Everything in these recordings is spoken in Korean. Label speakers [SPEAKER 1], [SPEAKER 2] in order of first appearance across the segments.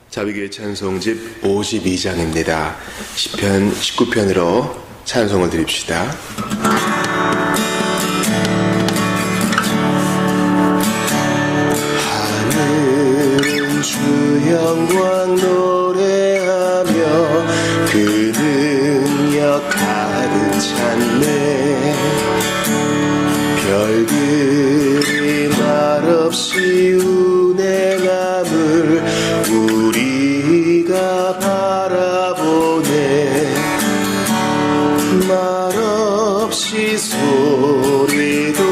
[SPEAKER 1] 자비교회 찬송집 52장입니다. 시편 19편으로 찬송을 드립시다. 하늘은 주 영광 노래하며 그 능력 가득 찼네. 별들이 말없이 운행함을 우리가 바라보네. 말없이 소리도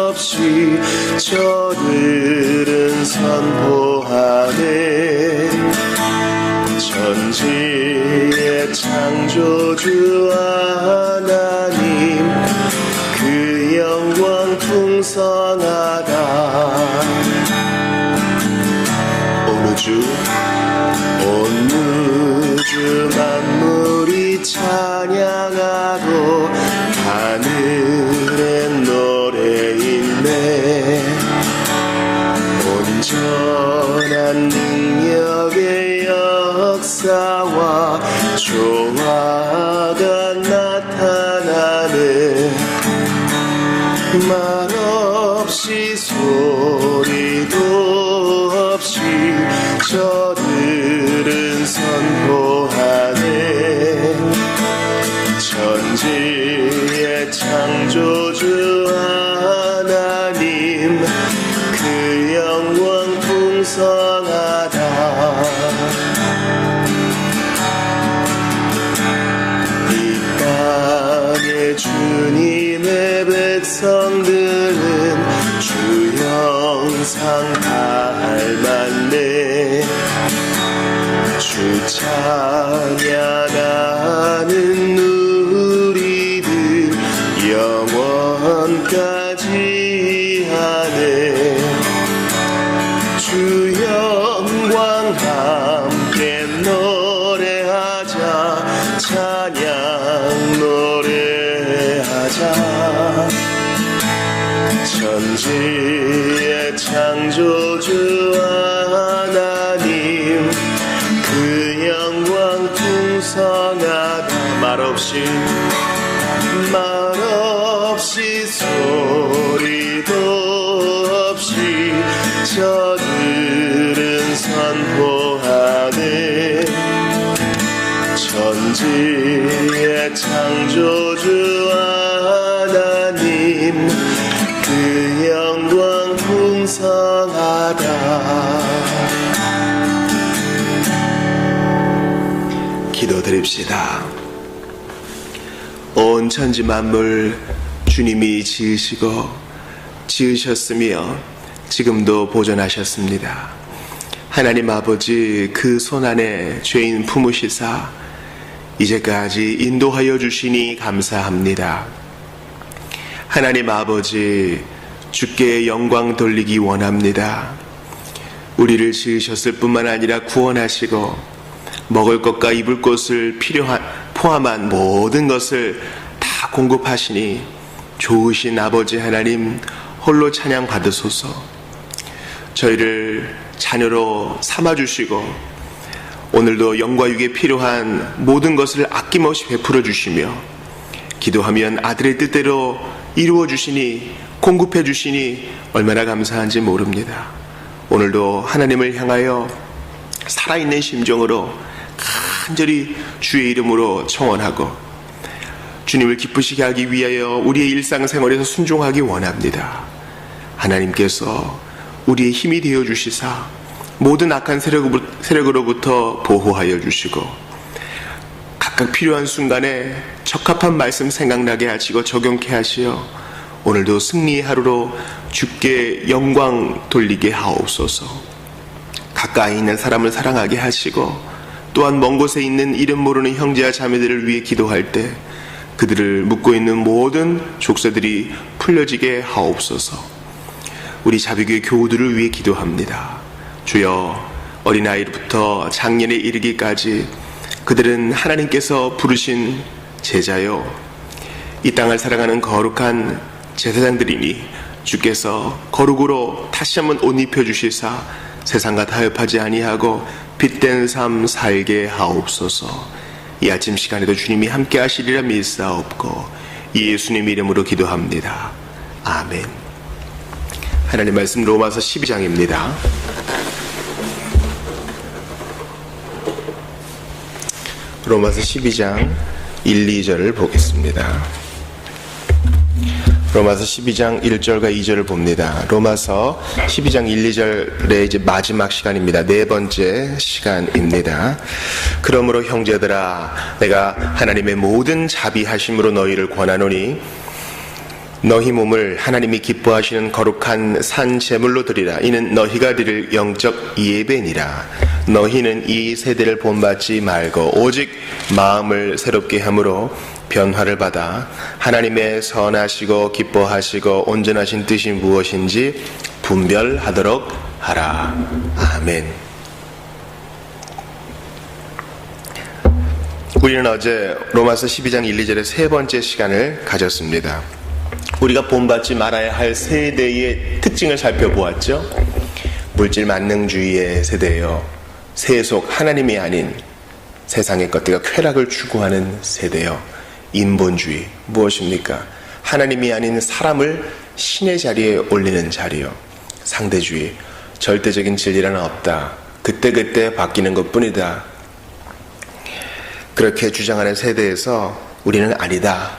[SPEAKER 1] 없이 저들은 선포하네. 천지의 창조주 하나님, 그 영광 풍성하다. 온 우주 만물이 찬양하고 하늘에 노래있네. 온전한 능력의 역사와 조화가 나타나네. 말없이 소리도 없이 저들은 선포하네. 천지의 창조주 하나님, 그 영광 풍성하다. 이 땅에 주님의 백성들은 주 영상 닮았네. 주 찬양하는 우리들 영원까지 하네. 주 영광 함께 노래하자. 찬양 노래하자. 천지의 창조주 하나님, 그 영광 풍성하다. 말없이 소리도 없이 저들은 선포하네. 천지의 창조주 하나님, 그 영광 풍성하다. 기도드립시다. 온 천지 만물 주님이 지으셨으며 지금도 보존하셨습니다. 하나님 아버지, 그 손안에 죄인 품으시사 이제까지 인도하여 주시니 감사합니다. 하나님 아버지, 주께 영광 돌리기 원합니다. 우리를 지으셨을 뿐만 아니라 구원하시고 먹을 것과 입을 것을 포함한 모든 것을 다 공급하시니 좋으신 아버지 하나님 홀로 찬양 받으소서. 저희를 자녀로 삼아주시고 오늘도 영과 육에 필요한 모든 것을 아낌없이 베풀어 주시며 기도하면 아들의 뜻대로 이루어 주시니 공급해 주시니 얼마나 감사한지 모릅니다. 오늘도 하나님을 향하여 살아있는 심정으로 간절히 주의 이름으로 청원하고 주님을 기쁘시게 하기 위하여 우리의 일상생활에서 순종하기 원합니다. 하나님께서 우리의 힘이 되어 주시사 모든 악한 세력으로부터 보호하여 주시고 각각 필요한 순간에 적합한 말씀 생각나게 하시고 적용케 하시어 오늘도 승리의 하루로 주께 영광 돌리게 하옵소서. 가까이 있는 사람을 사랑하게 하시고 또한 먼 곳에 있는 이름 모르는 형제와 자매들을 위해 기도할 때 그들을 묶고 있는 모든 족쇄들이 풀려지게 하옵소서. 우리 자비교회 교우들을 위해 기도합니다. 주여, 어린아이부터 장년에 이르기까지 그들은 하나님께서 부르신 제자요, 이 땅을 살아가는 거룩한 제사장들이니 주께서 거룩으로 다시 한번 옷 입혀주시사 세상과 타협하지 아니하고 빛된 삶 살게 하옵소서. 이 아침 시간에도 주님이 함께 하시리라 믿사옵고 예수님 이름으로 기도합니다. 아멘. 하나님 말씀 로마서 12장입니다. 로마서 12장 1, 2절을 보겠습니다. 로마서 12장 1절과 2절을 봅니다. 로마서 12장 1, 2절의 이제 마지막 시간입니다. 네 번째 시간입니다. 그러므로 형제들아, 내가 하나님의 모든 자비하심으로 너희를 권하노니 너희 몸을 하나님이 기뻐하시는 거룩한 산 제물로 드리라. 이는 너희가 드릴 영적 예배니라. 너희는 이 세대를 본받지 말고 오직 마음을 새롭게 함으로 변화를 받아 하나님의 선하시고 기뻐하시고 온전하신 뜻이 무엇인지 분별하도록 하라. 아멘. 우리는 어제 로마서 12장 1, 2절의 세 번째 시간을 가졌습니다. 우리가 본받지 말아야 할 세대의 특징을 살펴보았죠. 물질 만능주의의 세대요, 세속 하나님이 아닌 세상의 것들과 쾌락을 추구하는 세대요, 인본주의 무엇입니까? 하나님이 아닌 사람을 신의 자리에 올리는 자리요, 상대주의, 절대적인 진리란 없다, 그때그때 바뀌는 것뿐이다. 그렇게 주장하는 세대에서 우리는 아니다,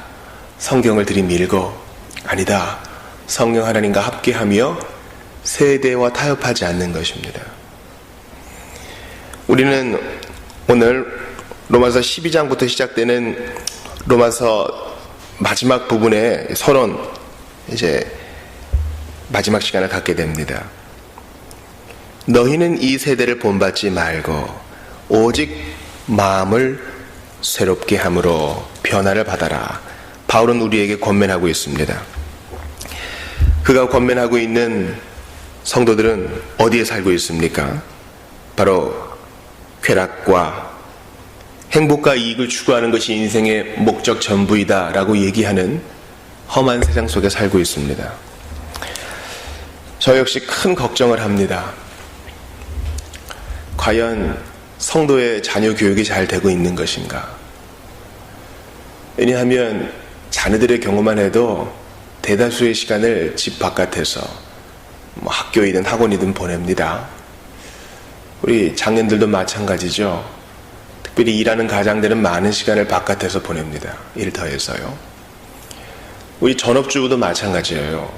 [SPEAKER 1] 성경을 들이밀고 아니다, 성령 하나님과 함께하며 세대와 타협하지 않는 것입니다. 우리는 오늘 로마서 12장부터 시작되는 로마서 마지막 부분의 서론, 이제 마지막 시간을 갖게 됩니다. 너희는 이 세대를 본받지 말고 오직 마음을 새롭게 함으로 변화를 받아라. 바울은 우리에게 권면하고 있습니다. 그가 권면하고 있는 성도들은 어디에 살고 있습니까? 바로 쾌락과 행복과 이익을 추구하는 것이 인생의 목적 전부이다 라고 얘기하는 험한 세상 속에 살고 있습니다. 저 역시 큰 걱정을 합니다. 과연 성도의 자녀 교육이 잘 되고 있는 것인가? 왜냐하면 자녀들의 경우만 해도 대다수의 시간을 집 바깥에서 학교이든 학원이든 보냅니다. 우리 장년들도 마찬가지죠. 특별히 일하는 가장들은 많은 시간을 바깥에서 보냅니다. 일터에서요. 우리 전업주부도 마찬가지예요.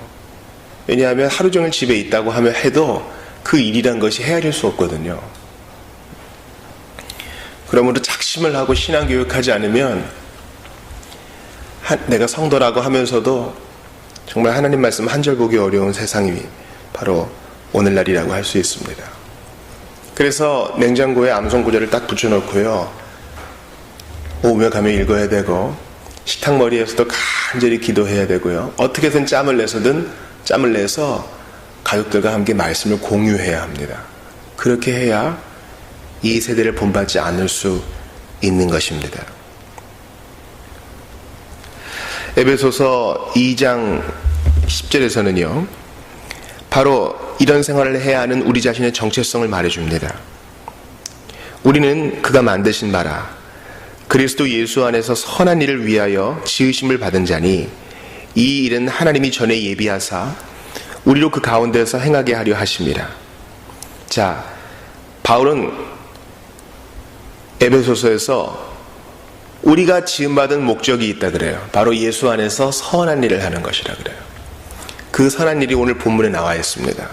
[SPEAKER 1] 왜냐하면 하루 종일 집에 있다고 하면 해도 그 일이란 것이 헤아릴 수 없거든요. 그러므로 작심을 하고 신앙교육하지 않으면 내가 성도라고 하면서도 정말 하나님 말씀 한 절 보기 어려운 세상이 바로 오늘날이라고 할 수 있습니다. 그래서 냉장고에 암송 구절을 딱 붙여놓고요, 오며 가며 읽어야 되고, 식탁머리에서도 간절히 기도해야 되고요, 어떻게든 짬을 내서 가족들과 함께 말씀을 공유해야 합니다. 그렇게 해야 이 세대를 본받지 않을 수 있는 것입니다. 에베소서 2장 10절에서는요, 바로 이런 생활을 해야 하는 우리 자신의 정체성을 말해줍니다. 우리는 그가 만드신 바라 그리스도 예수 안에서 선한 일을 위하여 지으심을 받은 자니 이 일은 하나님이 전에 예비하사 우리로 그 가운데서 행하게 하려 하심이라. 자, 바울은 에베소서에서 우리가 지음받은 목적이 있다 그래요. 바로 예수 안에서 선한 일을 하는 것이라 그래요. 그 선한 일이 오늘 본문에 나와 있습니다.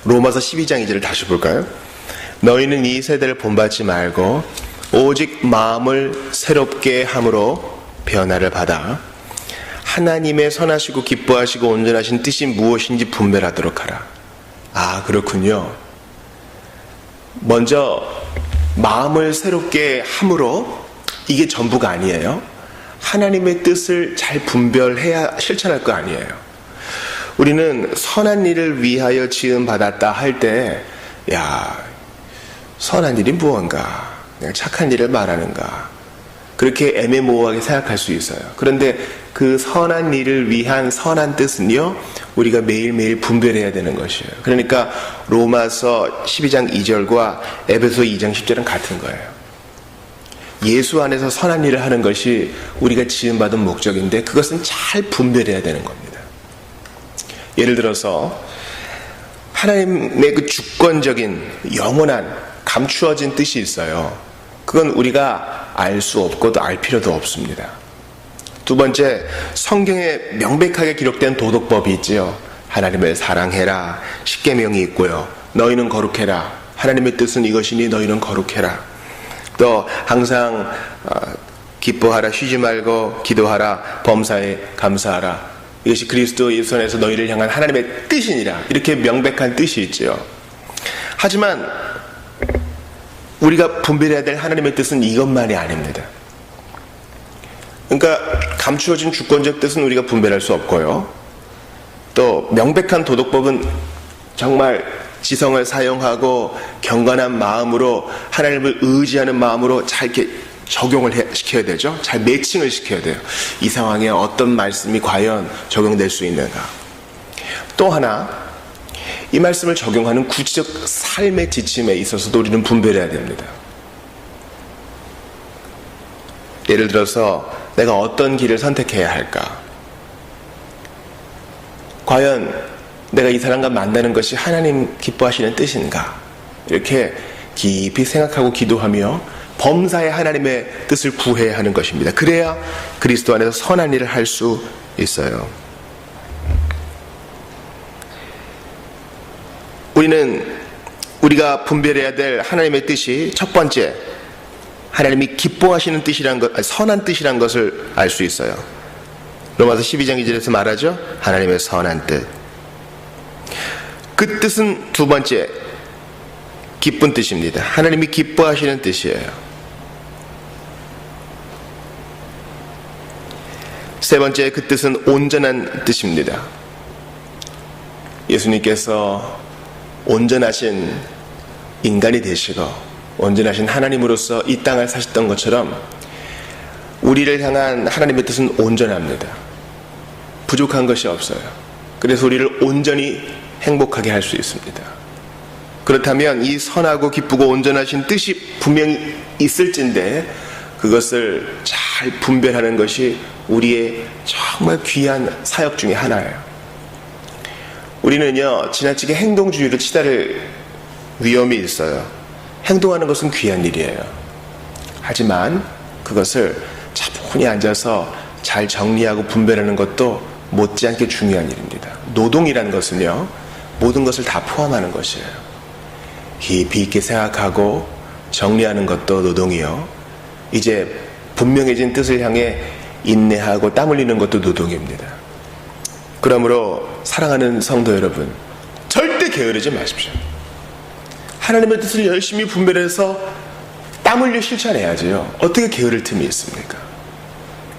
[SPEAKER 1] 로마서 12장 2절을 다시 볼까요? 너희는 이 세대를 본받지 말고 오직 마음을 새롭게 함으로 변화를 받아 하나님의 선하시고 기뻐하시고 온전하신 뜻이 무엇인지 분별하도록 하라. 아, 그렇군요. 먼저 마음을 새롭게 함으로, 이게 전부가 아니에요. 하나님의 뜻을 잘 분별해야 실천할 거 아니에요. 우리는 선한 일을 위하여 지음받았다 할 때, 야, 선한 일이 무언가? 그냥 착한 일을 말하는가? 그렇게 애매모호하게 생각할 수 있어요. 그런데 그 선한 일을 위한 선한 뜻은요, 우리가 매일매일 분별해야 되는 것이에요. 그러니까 로마서 12장 2절과 에베소 2장 10절은 같은 거예요. 예수 안에서 선한 일을 하는 것이 우리가 지음받은 목적인데 그것은 잘 분별해야 되는 겁니다. 예를 들어서 하나님의 그 주권적인 영원한 감추어진 뜻이 있어요. 그건 우리가 알 수 없고 또 알 필요도 없습니다. 두 번째, 성경에 명백하게 기록된 도덕법이 있지요. 하나님을 사랑해라, 십계명이 있고요. 너희는 거룩해라, 하나님의 뜻은 이것이니 너희는 거룩해라. 또 항상 기뻐하라, 쉬지 말고 기도하라, 범사에 감사하라. 이것이 그리스도 예수 안에서 너희를 향한 하나님의 뜻이니라. 이렇게 명백한 뜻이 있지요. 하지만 우리가 분별해야 될 하나님의 뜻은 이것만이 아닙니다. 그러니까 감추어진 주권적 뜻은 우리가 분별할 수 없고요. 또 명백한 도덕법은 정말 지성을 사용하고 경건한 마음으로 하나님을 의지하는 마음으로 잘 이렇게 적용을 시켜야 되죠. 잘 매칭을 시켜야 돼요. 이 상황에 어떤 말씀이 과연 적용될 수 있는가. 또 하나, 이 말씀을 적용하는 구체적 삶의 지침에 있어서도 우리는 분별해야 됩니다. 예를 들어서 내가 어떤 길을 선택해야 할까? 과연 내가 이 사람과 만나는 것이 하나님 기뻐하시는 뜻인가? 이렇게 깊이 생각하고 기도하며 범사에 하나님의 뜻을 구해야 하는 것입니다. 그래야 그리스도 안에서 선한 일을 할 수 있어요. 우리가 분별해야 될 하나님의 뜻이 첫 번째, 하나님이 기뻐하시는 뜻이란 것, 선한 뜻이란 것을 알 수 있어요. 로마서 12장 2절에서 말하죠. 하나님의 선한 뜻. 그 뜻은 두 번째, 기쁜 뜻입니다. 하나님이 기뻐하시는 뜻이에요. 세 번째, 그 뜻은 온전한 뜻입니다. 예수님께서 온전하신 인간이 되시고 온전하신 하나님으로서 이 땅을 사셨던 것처럼 우리를 향한 하나님의 뜻은 온전합니다. 부족한 것이 없어요. 그래서 우리를 온전히 행복하게 할 수 있습니다. 그렇다면 이 선하고 기쁘고 온전하신 뜻이 분명히 있을진데 그것을 잘 분별하는 것이 우리의 정말 귀한 사역 중에 하나예요. 우리는요, 지나치게 행동주의로 치달을 위험이 있어요. 행동하는 것은 귀한 일이에요. 하지만 그것을 차분히 앉아서 잘 정리하고 분별하는 것도 못지않게 중요한 일입니다. 노동이라는 것은요, 모든 것을 다 포함하는 것이에요. 깊이 있게 생각하고 정리하는 것도 노동이요, 이제 분명해진 뜻을 향해 인내하고 땀 흘리는 것도 노동입니다. 그러므로 사랑하는 성도 여러분, 절대 게으르지 마십시오. 하나님의 뜻을 열심히 분별해서 땀 흘려 실천해야지요. 어떻게 게으를 틈이 있습니까?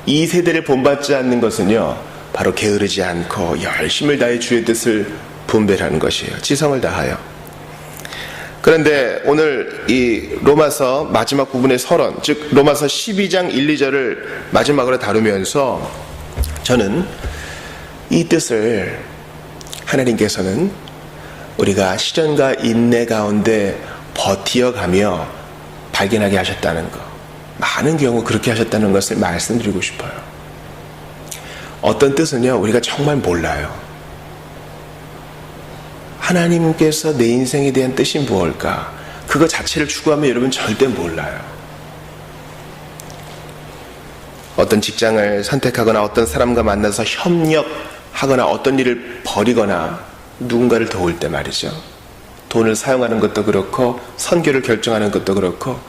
[SPEAKER 1] 이 세대를 본받지 않는 것은요, 바로 게으르지 않고 열심을 다해 주의 뜻을 분별하는 것이에요. 지성을 다하여. 그런데 오늘 이 로마서 마지막 부분의 서론, 즉 로마서 12장 1, 2절을 마지막으로 다루면서 저는 이 뜻을 하나님께서는 우리가 시련과 인내 가운데 버티어가며 발견하게 하셨다는 것, 많은 경우 그렇게 하셨다는 것을 말씀드리고 싶어요. 어떤 뜻은요, 우리가 정말 몰라요. 하나님께서 내 인생에 대한 뜻이 무엇일까? 그거 자체를 추구하면 여러분 절대 몰라요. 어떤 직장을 선택하거나 어떤 사람과 만나서 협력하거나 어떤 일을 벌이거나 누군가를 도울 때 말이죠. 돈을 사용하는 것도 그렇고 선교를 결정하는 것도 그렇고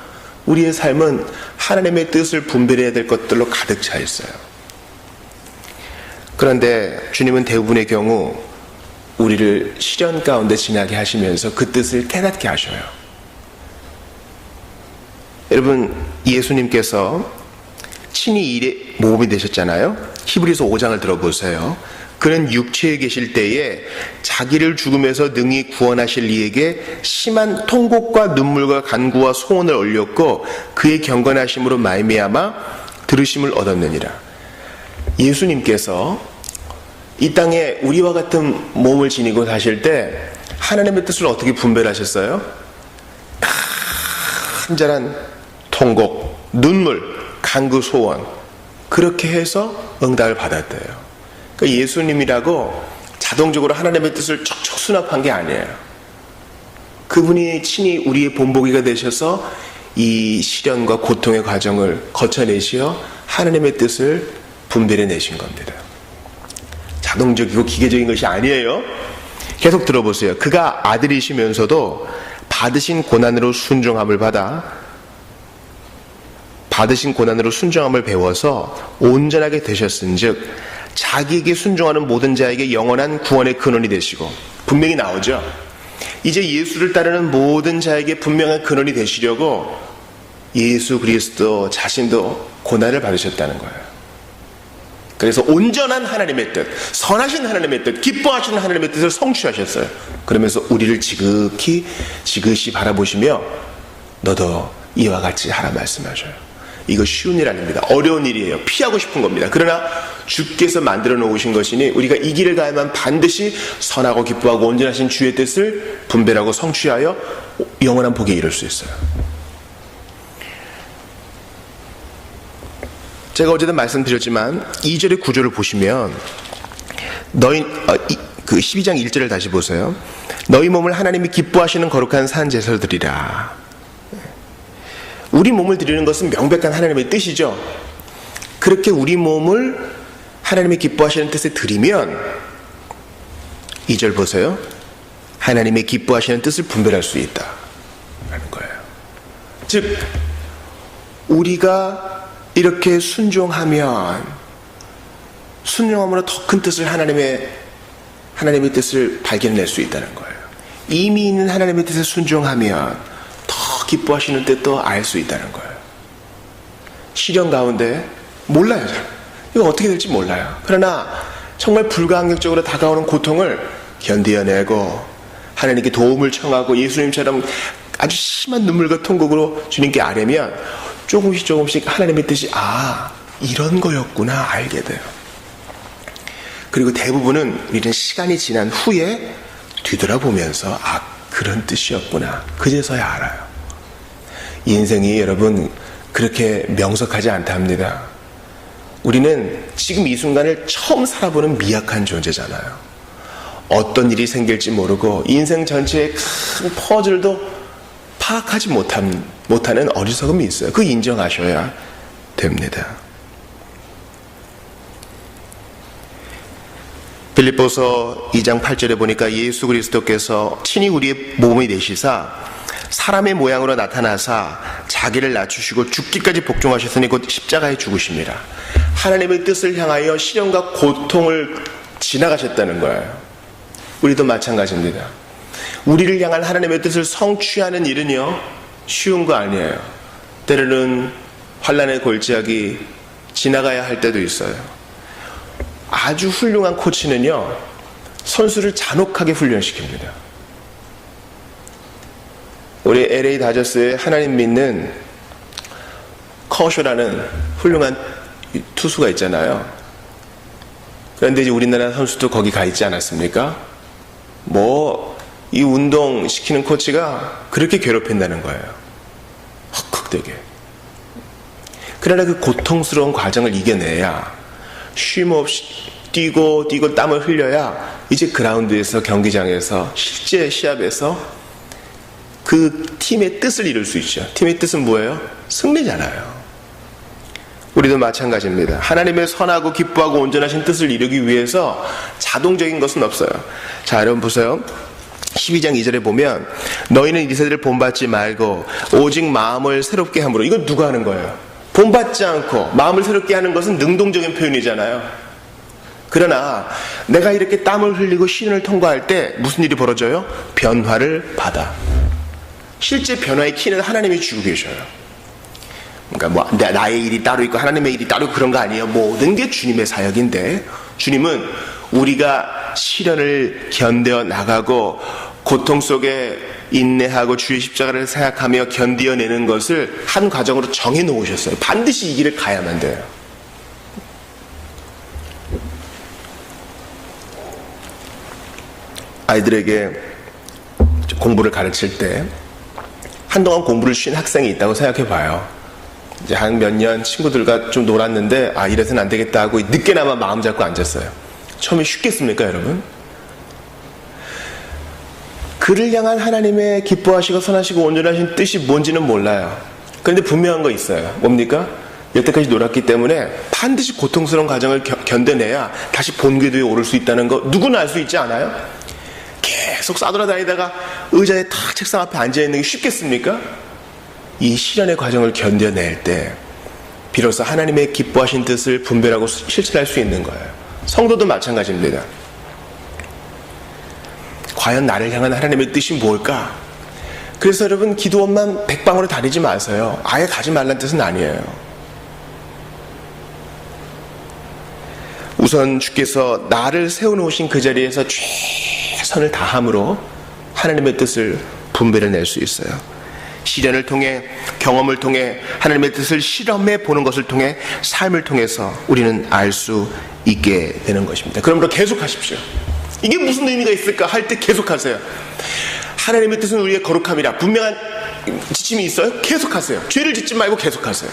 [SPEAKER 1] 우리의 삶은 하나님의 뜻을 분별해야 될 것들로 가득 차 있어요. 그런데 주님은 대부분의 경우 우리를 시련 가운데 지나게 하시면서 그 뜻을 깨닫게 하셔요. 여러분, 예수님께서 친히 일의 모범이 되셨잖아요. 히브리서 5장을 들어보세요. 그는 육체에 계실 때에 자기를 죽음에서 능히 구원하실 이에게 심한 통곡과 눈물과 간구와 소원을 올렸고 그의 경건하심으로 말미암아 들으심을 얻었느니라. 예수님께서 이 땅에 우리와 같은 몸을 지니고 사실 때 하나님의 뜻을 어떻게 분별하셨어요? 간절한 통곡, 눈물, 간구, 소원, 그렇게 해서 응답을 받았대요. 그러니까 예수님이라고 자동적으로 하나님의 뜻을 척척 수납한 게 아니에요. 그분이 친히 우리의 본보기가 되셔서 이 시련과 고통의 과정을 거쳐내시어 하나님의 뜻을 분별해내신 겁니다. 자동적이고 기계적인 것이 아니에요. 계속 들어보세요. 그가 아들이시면서도 받으신 고난으로 순종함을 배워서 온전하게 되셨은즉 자기에게 순종하는 모든 자에게 영원한 구원의 근원이 되시고, 분명히 나오죠. 이제 예수를 따르는 모든 자에게 분명한 근원이 되시려고 예수 그리스도 자신도 고난을 받으셨다는 거예요. 그래서 온전한 하나님의 뜻, 선하신 하나님의 뜻, 기뻐하시는 하나님의 뜻을 성취하셨어요. 그러면서 우리를 지그시 바라보시며 너도 이와 같이 하라 말씀하셔요. 이거 쉬운 일 아닙니다. 어려운 일이에요. 피하고 싶은 겁니다. 그러나 주께서 만들어 놓으신 것이니 우리가 이 길을 가야만 반드시 선하고 기뻐하고 온전하신 주의 뜻을 분별하고 성취하여 영원한 복에 이룰 수 있어요. 제가 어제도 말씀드렸지만 2절의 구조를 보시면 그 12장 1절을 다시 보세요. 너희 몸을 하나님이 기뻐하시는 거룩한 산 제사로 드리라. 우리 몸을 드리는 것은 명백한 하나님의 뜻이죠. 그렇게 우리 몸을 하나님이 기뻐하시는 뜻에 드리면 2절 보세요. 하나님의 기뻐하시는 뜻을 분별할 수 있다 라는 거예요. 즉 우리가 이렇게 순종함으로 더 큰 뜻을 하나님의 뜻을 발견낼 수 있다는 거예요. 이미 있는 하나님의 뜻에 순종하면 더 기뻐하시는 뜻도 알 수 있다는 거예요. 시련 가운데 몰라요. 이거 어떻게 될지 몰라요. 그러나 정말 불가항력적으로 다가오는 고통을 견디어내고 하나님께 도움을 청하고 예수님처럼 아주 심한 눈물과 통곡으로 주님께 아뢰면 조금씩 하나님의 뜻이 이런 거였구나 알게 돼요. 그리고 대부분은 우리는 시간이 지난 후에 뒤돌아보면서 그런 뜻이었구나 그제서야 알아요. 인생이 여러분 그렇게 명석하지 않답니다. 우리는 지금 이 순간을 처음 살아보는 미약한 존재잖아요. 어떤 일이 생길지 모르고 인생 전체의 큰 퍼즐도 파악하지 못하는 어리석음이 있어요. 그거 인정하셔야 됩니다. 빌립보서 2장 8절에 보니까 예수 그리스도께서 친히 우리의 몸이 되시사 사람의 모양으로 나타나사 자기를 낮추시고 죽기까지 복종하셨으니 곧 십자가에 죽으심이라. 하나님의 뜻을 향하여 시련과 고통을 지나가셨다는 거예요. 우리도 마찬가지입니다. 우리를 향한 하나님의 뜻을 성취하는 일은요 쉬운 거 아니에요. 때로는 환난의 골짜기 지나가야 할 때도 있어요. 아주 훌륭한 코치는요 선수를 잔혹하게 훈련시킵니다. 우리 LA 다저스에 하나님 믿는 커쇼라는 훌륭한 투수가 있잖아요. 그런데 이제 우리나라 선수도 거기 가 있지 않았습니까? 이 운동 시키는 코치가 그렇게 괴롭힌다는 거예요. 헉헉대게. 그러나 그 고통스러운 과정을 이겨내야 쉼 없이 뛰고 땀을 흘려야 이제 그라운드에서 경기장에서 실제 시합에서 그 팀의 뜻을 이룰 수 있죠. 팀의 뜻은 뭐예요? 승리잖아요. 우리도 마찬가지입니다. 하나님의 선하고 기뻐하고 온전하신 뜻을 이루기 위해서 자동적인 것은 없어요. 자, 여러분 보세요. 12장 2절에 보면 너희는 이 세대를 본받지 말고 오직 마음을 새롭게 함으로. 이건 누가 하는 거예요? 본받지 않고 마음을 새롭게 하는 것은 능동적인 표현이잖아요. 그러나 내가 이렇게 땀을 흘리고 시련을 통과할 때 무슨 일이 벌어져요? 변화를 받아. 실제 변화의 키는 하나님이 주고 계셔요. 그러니까 나의 일이 따로 있고 하나님의 일이 따로 있고 그런 거 아니에요. 모든 게 주님의 사역인데 주님은 우리가 시련을 견뎌 나가고 고통 속에 인내하고 주의 십자가를 생각하며 견디어내는 것을 한 과정으로 정해 놓으셨어요. 반드시 이 길을 가야만 돼요. 아이들에게 공부를 가르칠 때 한동안 공부를 쉰 학생이 있다고 생각해 봐요. 이제 한 몇 년 친구들과 좀 놀았는데 이래서는 안 되겠다 하고 늦게나마 마음 잡고 앉았어요. 처음에 쉽겠습니까, 여러분? 그를 향한 하나님의 기뻐하시고 선하시고 온전하신 뜻이 뭔지는 몰라요. 그런데 분명한 거 있어요. 뭡니까? 여태까지 놀았기 때문에 반드시 고통스러운 과정을 견뎌내야 다시 본궤도에 오를 수 있다는 거 누구나 알 수 있지 않아요? 계속 싸돌아다니다가 의자에 탁 책상 앞에 앉아있는 게 쉽겠습니까? 이 시련의 과정을 견뎌낼 때 비로소 하나님의 기뻐하신 뜻을 분별하고 실천할 수 있는 거예요. 성도도 마찬가지입니다. 과연 나를 향한 하나님의 뜻이 뭘까? 그래서 여러분, 기도원만 백방으로 다니지 마세요. 아예 가지 말란 뜻은 아니에요. 우선 주께서 나를 세워놓으신 그 자리에서 최선을 다함으로 하나님의 뜻을 분별해낼 수 있어요. 시련을 통해, 경험을 통해, 하나님의 뜻을 실험해 보는 것을 통해, 삶을 통해서 우리는 알 수 있게 되는 것입니다. 그러므로 계속하십시오. 이게 무슨 의미가 있을까 할 때 계속하세요. 하나님의 뜻은 우리의 거룩함이라. 분명한 지침이 있어요? 계속하세요. 죄를 짓지 말고 계속하세요.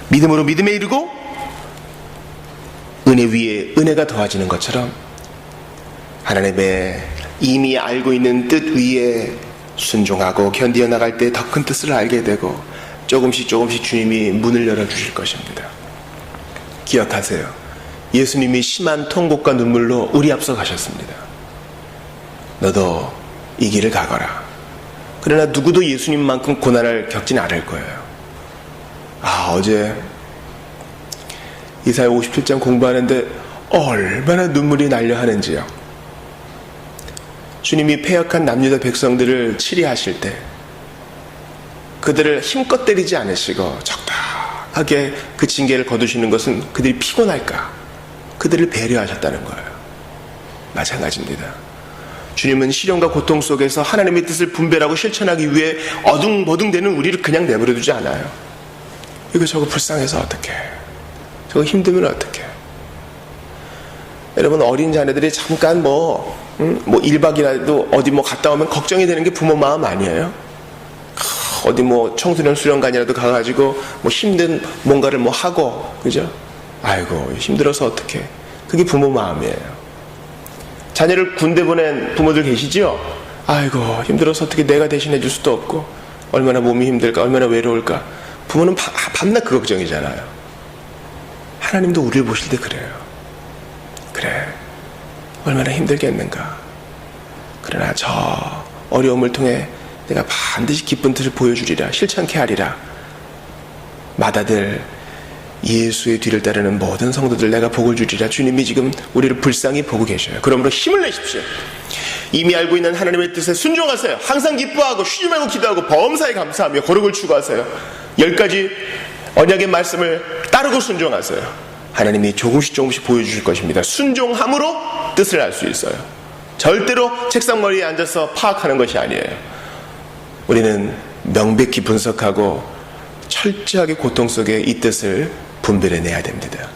[SPEAKER 1] 믿음으로 믿음에 이르고 은혜 위에 은혜가 더해지는 것처럼 하나님의 이미 알고 있는 뜻 위에 순종하고 견디어 나갈 때 더 큰 뜻을 알게 되고 조금씩 주님이 문을 열어주실 것입니다. 기억하세요. 예수님이 심한 통곡과 눈물로 우리 앞서 가셨습니다. 너도 이 길을 가거라. 그러나 누구도 예수님만큼 고난을 겪진 않을 거예요. 어제 이사야 57장 공부하는데 얼마나 눈물이 날려 하는지요. 주님이 패역한 남유다 백성들을 치리하실 때 그들을 힘껏 때리지 않으시고 적당하게 그 징계를 거두시는 것은 그들이 피곤할까? 그들을 배려하셨다는 거예요. 마찬가지입니다. 주님은 시련과 고통 속에서 하나님의 뜻을 분별하고 실천하기 위해 어둥버둥대는 우리를 그냥 내버려두지 않아요. 이거 저거 불쌍해서 어떡해. 저거 힘들면 어떡해. 여러분, 어린 자녀들이 잠깐 1박이라도 어디 갔다 오면 걱정이 되는 게 부모 마음 아니에요? 어디 청소년 수련관이라도 가가지고 힘든 뭔가를 하고, 그죠? 아이고, 힘들어서 어떡해. 그게 부모 마음이에요. 자녀를 군대 보낸 부모들 계시죠? 아이고, 힘들어서 어떻게 내가 대신해 줄 수도 없고, 얼마나 몸이 힘들까, 얼마나 외로울까. 부모는 밤낮 그 걱정이잖아요. 하나님도 우리를 보실 때 그래요. 그래, 얼마나 힘들겠는가. 그러나 저 어려움을 통해 내가 반드시 기쁜 뜻을 보여주리라, 실천케 하리라. 마다들 예수의 뒤를 따르는 모든 성도들 내가 복을 주리라. 주님이 지금 우리를 불쌍히 보고 계셔요. 그러므로 힘을 내십시오. 이미 알고 있는 하나님의 뜻에 순종하세요. 항상 기뻐하고 쉬지 말고 기도하고 범사에 감사하며 거룩을 추구하세요. 10가지 언약의 말씀을 따르고 순종하세요. 하나님이 조금씩 보여주실 것입니다. 순종함으로 뜻을 알 수 있어요. 절대로 책상머리에 앉아서 파악하는 것이 아니에요. 우리는 명백히 분석하고 철저하게 고통 속에 이 뜻을 분별해내야 됩니다.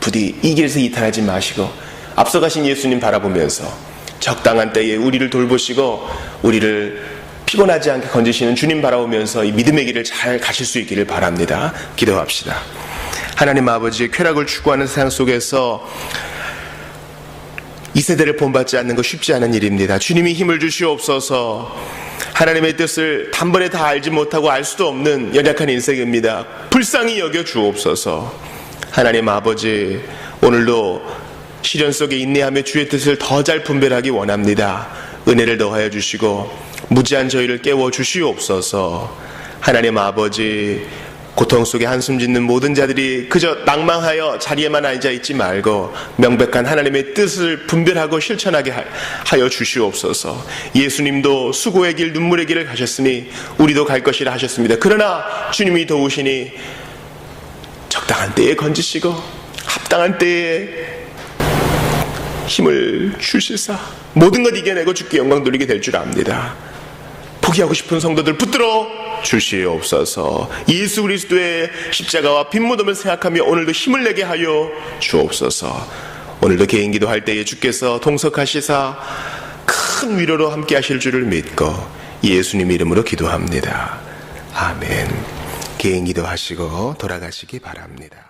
[SPEAKER 1] 부디 이 길에서 이탈하지 마시고 앞서가신 예수님 바라보면서 적당한 때에 우리를 돌보시고 우리를 피곤하지 않게 건지시는 주님 바라보면서 이 믿음의 길을 잘 가실 수 있기를 바랍니다. 기도합시다. 하나님 아버지의 쾌락을 추구하는 세상 속에서 이 세대를 본받지 않는 것 쉽지 않은 일입니다. 주님이 힘을 주시옵소서. 하나님의 뜻을 단번에 다 알지 못하고 알 수도 없는 연약한 인생입니다. 불쌍히 여겨 주옵소서. 하나님 아버지, 오늘도 시련 속에 인내하며 주의 뜻을 더 잘 분별하기 원합니다. 은혜를 더하여 주시고 무지한 저희를 깨워 주시옵소서. 하나님 아버지, 고통 속에 한숨 짓는 모든 자들이 그저 낭망하여 자리에만 앉아 있지 말고 명백한 하나님의 뜻을 분별하고 실천하게 하여 주시옵소서. 예수님도 수고의 길, 눈물의 길을 가셨으니 우리도 갈 것이라 하셨습니다. 그러나 주님이 도우시니 적당한 때에 건지시고 합당한 때에 힘을 주시사 모든 것 이겨내고 주께 영광 돌리게 될 줄 압니다. 포기하고 싶은 성도들 붙들어 주시옵소서. 예수 그리스도의 십자가와 빈 무덤을 생각하며 오늘도 힘을 내게 하여 주옵소서. 오늘도 개인 기도할 때에 주께서 동석하시사 큰 위로로 함께 하실 줄을 믿고 예수님 이름으로 기도합니다. 아멘. 개인 기도하시고 돌아가시기 바랍니다.